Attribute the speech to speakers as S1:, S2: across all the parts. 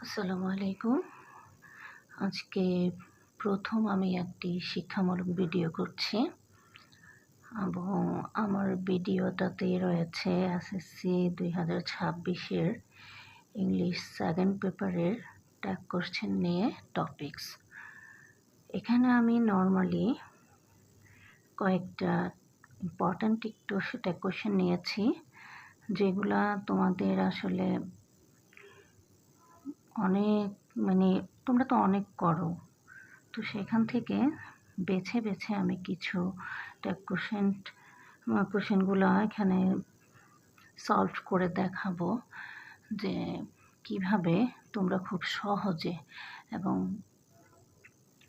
S1: আসসালামু আলাইকুম। আজকে প্রথম আমি একটি শিক্ষামূলক ভিডিও করছি এবং আমার ভিডিওটাতে রয়েছে এসএসসি 2026-এর ইংলিশ সেকেন্ড পেপারের ট্যাগ কোশ্চেন নিয়ে টপিকস। এখানে আমি নর্মালি কয়েকটা ইম্পর্ট্যান্ট একটু ট্যাগ কোশ্চেন নিয়েছি, যেগুলা তোমাদের আসলে অনেক তোমরা তো অনেক করো, তো সেখান থেকে বেছে বেছে আমি কিছু ট্যাগ কোশ্চেনগুলো এখানে সলভ করে দেখাবো যে কিভাবে তোমরা খুব সহজে এবং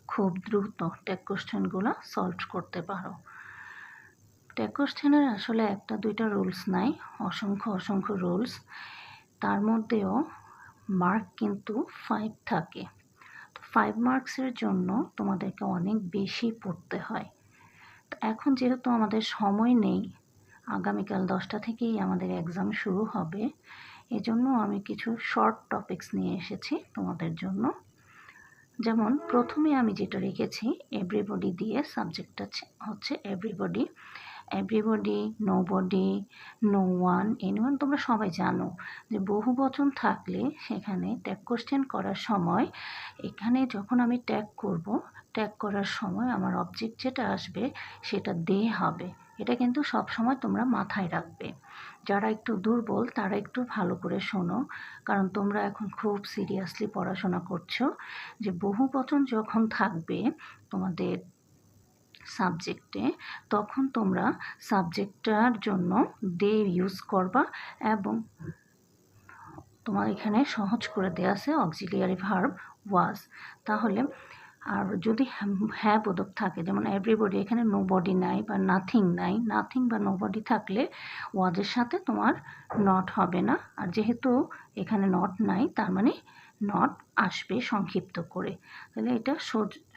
S1: খুব দ্রুত ট্যাগ কোশ্চেনগুলো সলভ করতে পারো। ট্যাগ কোশ্চেনের আসলে একটা দুইটা রুলস নাই, অসংখ্য রুলস। তার মধ্যেও মার্ক কিন্তু 5 থাকে। 5 মার্কসের জন্য তোমাদেরকে অনেক বেশি পড়তে হয়। তো এখন যেহেতু আমাদের সময় নেই, আগামীকাল 10টা থেকেই আমাদের এক্সাম শুরু হবে, এজন্য আমি কিছু শর্ট টপিকস নিয়ে এসেছি তোমাদের জন্য। যেমন প্রথমে আমি যেটা রেখেছি, এভরিবডি দিয়ে সাবজেক্টটা হচ্ছে everybody, nobody, no one, anyone. তোমরা সবাই জানো যে বহুবচন থাকলে সেখানে ট্যাগ কোশ্চেন করার সময় এখানে যখন আমি ট্যাগ করার সময় আমার অবজেক্ট যেটা আসবে সেটা দে হবে। এটা কিন্তু সব সময় তোমরা মাথায় রাখবে। যারা একটু দুর্বল তারা একটু ভালো করে শোনো, কারণ তোমরা এখন খুব সিরিয়াসলি পড়াশোনা করছো। যে বহুবচন যখন থাকবে তোমাদের সাবজেক্টে, তখন তোমরা সাবজেক্টটার জন্য দে ইউজ করবা এবং তোমার এখানে সহজ করে দেওয়া আছে অক্সিলিয়ারি ভার্ব ওয়াজ। তাহলে আর যদি হ্যাঁ বোধক থাকে, যেমন এভরিবডি, এখানে নো বডি নাই বা নাথিং নাই, নাথিং বা নো বডি থাকলে ওয়াজের সাথে তোমার নট হবে না। আর যেহেতু এখানে নট নাই, তার মানে নট আসবে সংক্ষিপ্ত করে। তাহলে এটা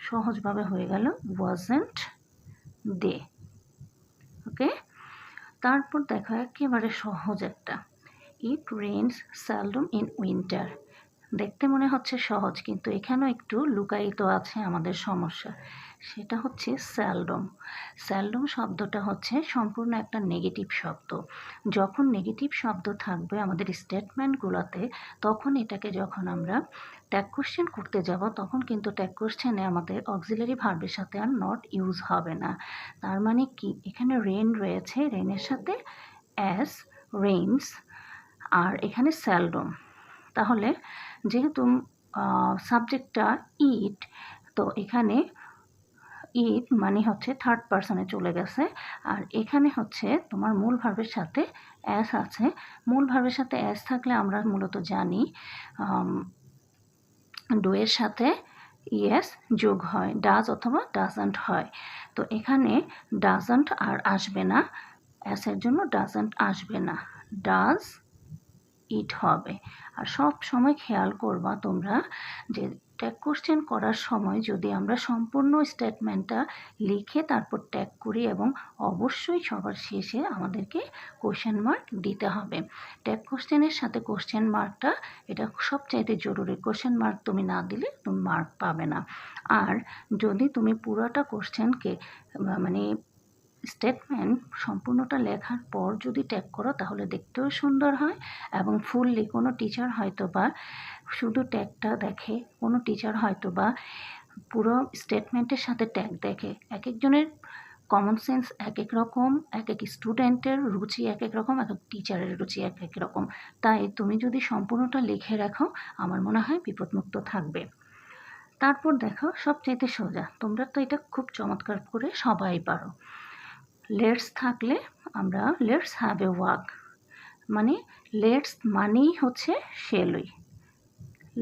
S1: সহজভাবে হয়ে গেল ওয়াজেন্ট দে। ওকে, তারপর দেখো একেবারে সহজ একটা, it rains seldom in winter. দেখতে মনে হচ্ছে সহজ, কিন্তু এখানেও একটু লুকায়িত আছে আমাদের সমস্যা। সেটা হচ্ছে সেলডম শব্দটা হচ্ছে সম্পূর্ণ একটা নেগেটিভ শব্দ। যখন নেগেটিভ শব্দ থাকবে আমাদের স্টেটমেন্টগুলোতে, তখন এটাকে যখন আমরা ট্যাগ কোশ্চেন করতে যাব, তখন কিন্তু ট্যাগ কোশ্চেনে আমাদের অক্সিলারি ভার্বের সাথে আর নট ইউজ হবে না। তার মানে কি, এখানে রেন রয়েছে, রেনের সাথে অ্যাস, রেইনস, আর এখানে সেলডম। তাহলে যেহেতু সাবজেক্টটা ইট, তো এখানে ইট মানে হচ্ছে থার্ড পারসনে চলে গেছে। আর এখানে হচ্ছে তোমার মূল ভার্বের সাথে অ্যাস আছে। মূল ভার্বের সাথে অ্যাস থাকলে আমরা মূলত জানি ডুয়ের সাথে ইয়েস যোগ হয়, ডাজ অথবা ডাজন্ট হয়। তো এখানে ডাজন্ট আর আসবে না, অ্যাসের জন্য ডাজন্ট আসবে না, ডাজ ইট হবে। আর সব সময় খেয়াল করবা তোমরা যে ট্যাগ কোশ্চেন করার সময় যদি আমরা সম্পূর্ণ স্টেটমেন্টটা লিখে তারপর ট্যাগ করি, এবং অবশ্যই সবার শেষে আমাদেরকে কোশ্চেন মার্ক দিতে হবে। ট্যাগ কোশ্চেনের সাথে কোশ্চেন মার্কটা এটা সবচাইতে জরুরি। কোশ্চেন মার্ক তুমি না দিলে তুমি মার্ক পাবে না। আর যদি তুমি পুরোটা কোশ্চেনকে স্টেটমেন্ট সম্পূর্ণটা লেখার পর যদি ট্যাগ করো, তাহলে দেখতেও সুন্দর হয়। এবং ফুললি কোনো টিচার হয়তো বা শুধু ট্যাগটা দেখে, কোনো টিচার হয়তো বা পুরো স্টেটমেন্টের সাথে ট্যাগ দেখে। এক একজনের কমন সেন্স এক এক রকম, এক এক স্টুডেন্টের রুচি এক এক রকম, এক এক টিচারের রুচি এক এক রকম। তাই তুমি যদি সম্পূর্ণটা লিখে রাখো, আমার মনে হয় বিপদমুক্ত থাকবে। তারপর দেখো সবচাইতে সোজা, তোমরা তো এটা খুব চমৎকার করে সবাই পারো। লেটস থাকলে আমরা লেটস হ্যাভ এ ওয়াক, মানে লেটস মানেই হচ্ছে শেলই,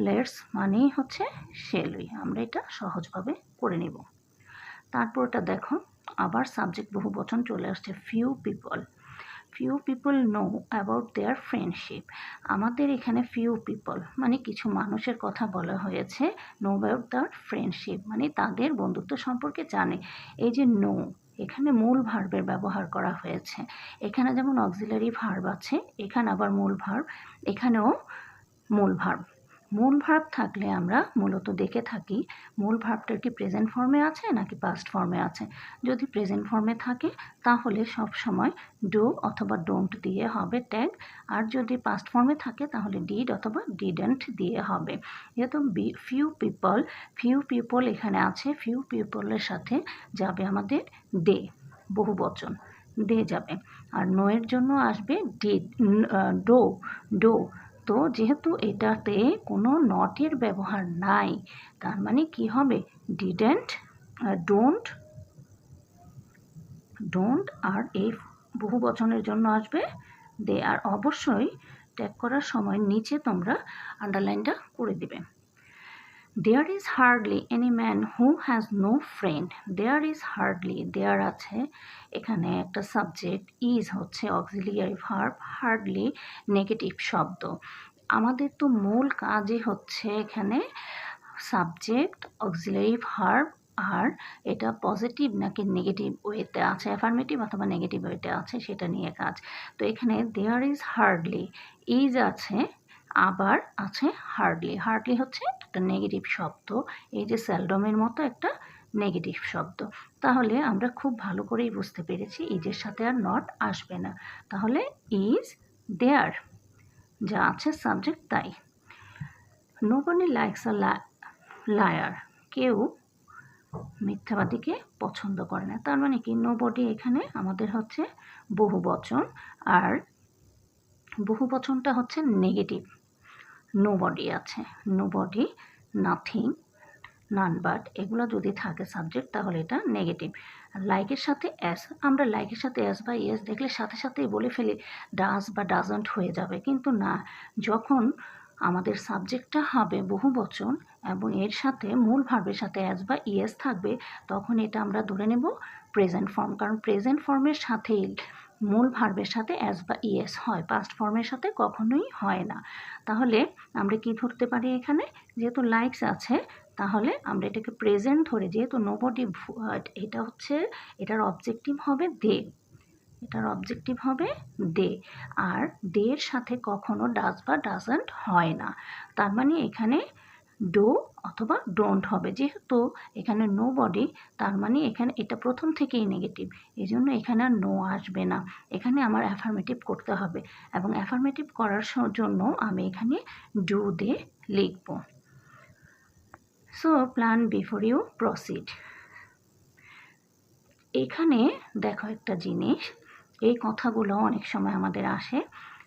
S1: লেটস মানেই হচ্ছে শেলই। আমরা এটা সহজভাবে করে নিব। তারপর এটা দেখো আবার সাবজেক্ট বহু বচন চলে আসছে, few people know about their friendship. আমাদের এখানে ফিউ পিপল মানে কিছু মানুষের কথা বলা হয়েছে, নো অ্যাবাউট দেয়ার ফ্রেন্ডশিপ মানে তাদের বন্ধুত্ব সম্পর্কে জানে। এই যে নো, এখানে মূল ভার্বের ব্যবহার করা হয়েছে। এখানে যেমন অক্সিলারি ভার্ব আছে, এখানে আবার মূল ভার্ব, এখানেও মূল ভার্ব। মূল ভার্ব থাকলে আমরা মূলত দেখে থাকি মূল ভার্বটার কি প্রেজেন্ট ফর্মে আছে নাকি পাস্ট ফর্মে আছে। যদি প্রেজেন্ট ফর্মে থাকে তাহলে সব সময় ডু অথবা ডোন্ট দিয়ে হবে ট্যাগ, আর যদি পাস্ট ফর্মে থাকে তাহলে ডিড অথবা ডিডন্ট দিয়ে হবে। যেহেতু ফিউ পিপল এখানে আছে, ফিউ পিপলের সাথে যাবে আমাদের দে, বহু বচন দে যাবে, আর নো এর জন্য আসবে ডিড, ডো। তো যেহেতু এটাতে কোনো নটের ব্যবহার নাই, তার মানে কি হবে ডিডেন্ট, ডোন্ট আর এই বহু বচনের জন্য আসবে দে। আর অবশ্যই ট্যাগ করার সময় নিচে তোমরা আন্ডারলাইনটা করে দিবে। There is hardly any man who has no friend. There is hardly, there আছে এখানে একটা সাবজেক্ট, ইজ হচ্ছে অক্সিলিয়ারি ভার্ব, হার্ডলি নেগেটিভ শব্দ। আমাদের তো মূল কাজই হচ্ছে এখানে সাবজেক্ট, অক্সিলিয়ারি ভার্ব, আর এটা পজিটিভ নাকি নেগেটিভ ওয়েতে আছে, অ্যাফার্মেটিভ অথবা নেগেটিভ ওয়েতে আছে সেটা নিয়ে কাজ। তো এখানে দেয়ার ইজ হার্ডলি, ইজ আছে আবার আছে হার্ডলি। হার্ডলি হচ্ছে একটা নেগেটিভ শব্দ, এই যে সেলডমের মতো একটা নেগেটিভ শব্দ। তাহলে আমরা খুব ভালো করেই বুঝতে পেরেছি ইজের সাথে আর নট আসবে না, তাহলে ইজ দেয়ার যা আছে সাবজেক্ট তাই। নোবডি লাইকস আ লায়ার, কেউ মিথ্যাবাদীকে পছন্দ করে না। তার মানে কি নোবডি এখানে আমাদের হচ্ছে বহু বচন, আর বহু বচনটা হচ্ছে নেগেটিভ। নোবডি আছে, নোবডি, নাথিং, নান বাট, এগুলো যদি থাকে সাবজেক্ট তাহলে এটা নেগেটিভ। আর লাইকের সাথে এস, আমরা লাইকের সাথে এস বা ইয়েস দেখলে সাথে সাথেই বলে ফেলি ডাজ বা ডাজন্ট হয়ে যাবে, কিন্তু না, যখন আমাদের সাবজেক্টটা হবে বহু বচন এবং এর সাথে মূল ভার্বের সাথে এস বা ইয়েস থাকবে, তখন এটা আমরা ধরে নেব প্রেজেন্ট ফর্ম, কারণ প্রেজেন্ট ফর্মের সাথেই মূল ভার্বের সাথে এস বা ইয়েস হয়, পাস্ট ফর্মের সাথে কখনোই হয় না। তাহলে আমরা কি ধরতে পারি এখানে, যেহেতু লাইকস আছে তাহলে আমরা এটাকে প্রেজেন্ট ধরে, যেহেতু নোবডি এটা হচ্ছে এটার অবজেক্টিভ হবে দে, এটার অবজেক্টিভ হবে দে, আর দের সাথে কখনো ডাজ বা ডাজন্ট হয় না। তার মানে এখানে ডো অথবা ডোন্ট হবে, যেহেতু এখানে নো বডি, তার মানে এখানে এটা প্রথম থেকেই নেগেটিভ, এই জন্য এখানে আর নো আসবে না, এখানে আমার অ্যাফার্মেটিভ করতে হবে, এবং অ্যাফার্মেটিভ করার জন্য আমি এখানে ডু দে লিখব। So plan before you proceed. এখানে দেখো একটা জিনিস, এই কথাগুলো অনেক সময় আমাদের আসে,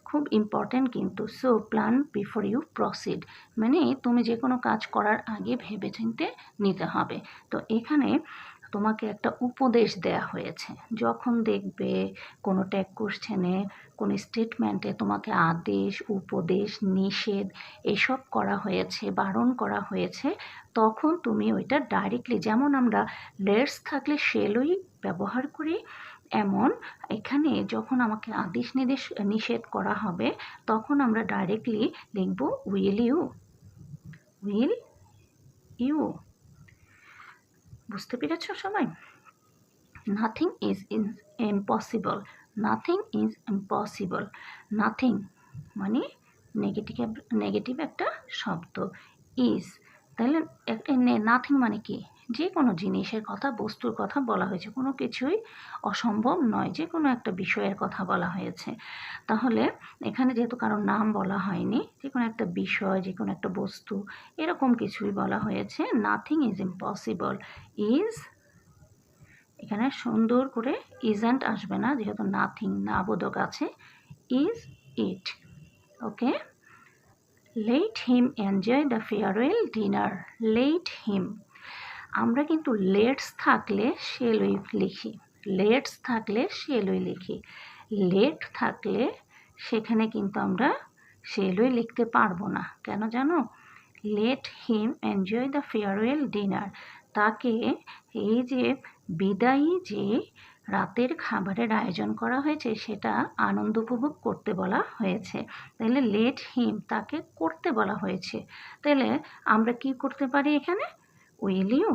S1: খুব ইম্পর্টেন্ট কিন্তু। So plan before you proceed মানে তুমি যে কোনো কাজ করার আগে ভেবেচিন্তে নিতে হবে। তো এখানে তোমাকে একটা উপদেশ দেয়া হয়েছে, যখন দেখবে কোনো ট্যাগ কোশ্চেনে কোনো স্টেটমেন্টে তোমাকে আদেশ, উপদেশ, নিষেধ এসব করা হয়েছে, বারণ করা হয়েছে, তখন তুমি ওইটা ডাইরেক্টলি, যেমন আমরা লেটস থাকলে শেলই ব্যবহার করি, এমন এখানে যখন আমাকে আদেশ নিষেধ করা হবে তখন আমরা ডাইরেক্টলি লিখব উইল ইউ। বুঝতে পেরেছ সবাই? Nothing is impossible, nothing is impossible, nothing মানে নেগেটিভ একটা শব্দ, ইজ, তাহলে নাথিং মানে কি, যে কোনো জিনিসের কথা, বস্তুর কথা বলা হয়েছে, কোনো কিছুই অসম্ভব নয়, যে কোনো একটা বিষয়ের কথা বলা হয়েছে। তাহলে এখানে যেহেতু কারোর নাম বলা হয়নি, যে কোনো একটা বিষয়, যে কোনো একটা বস্তু, এরকম কিছুই বলা হয়েছে, নাথিং ইজ ইম্পসিবল, ইজ, এখানে সুন্দর করে ইজেন্ট আসবে না, যেহেতু নাথিং না বোধক আছে, is it. Okay, let him enjoy the farewell dinner, let him, আমরা কিন্তু লেটস থাকলে শেলই লিখি, লেটস থাকলে শেলই লিখি, লেট থাকলে সেখানে কিন্তু আমরা শেলই লিখতে পারবো না, কেন জানো? Let him enjoy the farewell dinner, তাকে এই যে বিদায়ী যে রাতের খাবারের আয়োজন করা হয়েছে সেটা আনন্দ উপভোগ করতে বলা হয়েছে, তাহলে লেট হিম তাকে করতে বলা হয়েছে, তাহলে আমরা কি করতে পারি এখানে, উইল ইউ,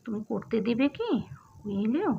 S1: তুমি করতে দিবে কি, উইল ইউ।